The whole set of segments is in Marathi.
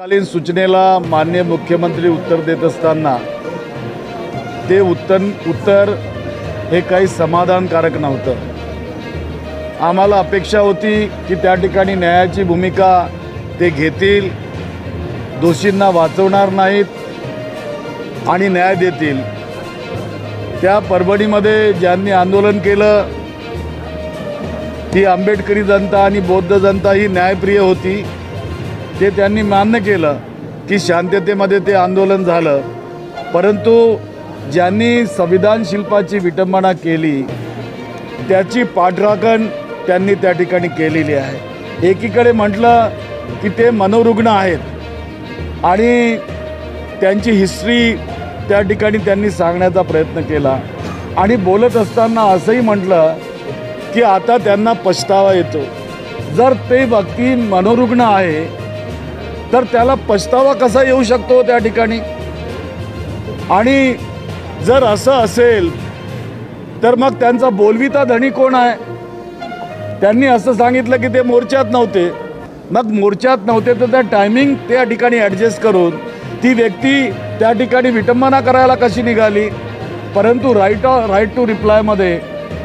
कालीन सूचनेला माननीय मुख्यमंत्री उत्तर देत असताना ते उत्तर हे काही समाधानकारक नव्हतं। आम्हाला अपेक्षा होती की त्या ठिकाणी न्यायाची भूमिका ते घेतील, दोषींना वाचवणार नाहीत आणि न्याय देतील। त्या परभणीमध्ये ज्यांनी आंदोलन केलं ती आंबेडकरी जनता आणि बौद्ध जनता ही न्यायप्रिय होती। ते त्यांनी मान्य केलं की शांततेमध्ये ते आंदोलन झालं, परंतु ज्यांनी संविधान शिल्पाची विटंबना केली त्याची पाठराखण त्यांनी त्या ठिकाणी केलेली आहे। एकीकडे म्हटलं की ते मनोरुग्ण आहेत आणि त्यांची हिस्ट्री त्या ठिकाणी त्यांनी सांगण्याचा प्रयत्न केला आणि बोलत असताना असंही म्हटलं की आता त्यांना पछतावा येतो। जर ते व्यक्ती मनोरुग्ण आहे तर त्याला पछतावा कसा येऊ शकतो त्या ठिकाणी? आणि जर असं असेल तर मग त्यांचा बोलविता धनी कोण आहे? त्यांनी असं सांगितलं की ते मोर्चात नव्हते। मग मोर्चात नव्हते तर त्या टायमिंग त्या ठिकाणी ॲडजस्ट करून ती व्यक्ती त्या ठिकाणी विटंबना करायला कशी निघाली? परंतु राईट टू रिप्लायमध्ये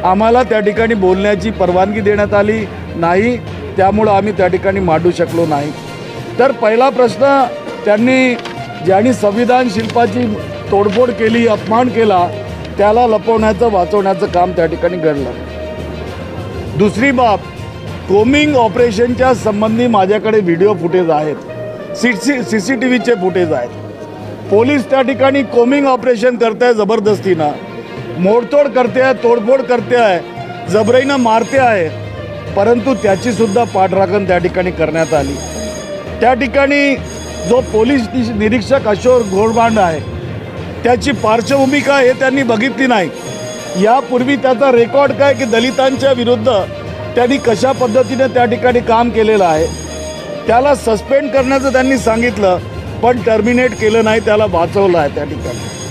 आम्हाला त्या ठिकाणी बोलण्याची परवानगी देण्यात आली नाही, त्यामुळं आम्ही त्या ठिकाणी मांडू शकलो नाही। तर पहिला प्रश्न, ज्यांनी संविधान शिल्पाची तोडफोड केली, अपमान केला, त्याला लपवण्याचं वाचवण्याचं काम त्या ठिकाणी घडलं। दुसरी बाब, कोमिंग ऑपरेशनच्या संबंधी माझ्याकडे व्हिडिओ फुटेज आहेत, CCTVचे फुटेज आहेत। पोलीस त्या ठिकाणी कोमिंग ऑपरेशन करते आहे, जबरदस्तीनं मोडतोड करते आहे, तोडफोड करते आहे, जबरीनं मारते आहे, परंतु त्याची सुद्धा पाठराखण त्या ठिकाणी करण्यात आली। त्या ठिकाणी जो पोलीस निरीक्षक अशोक घोडबांड आहे त्याची पार्श्वभूमी काय हे त्यांनी बघितली नाही। यापूर्वी त्याचा रेकॉर्ड काय की दलितांच्या विरुद्ध त्यांनी कशा पद्धतीने त्या ठिकाणी काम केलेलं आहे। त्याला सस्पेंड करण्याचं त्यांनी सांगितलं पण टर्मिनेट केलं नाही, त्याला वाचवलं आहे त्या ठिकाणी।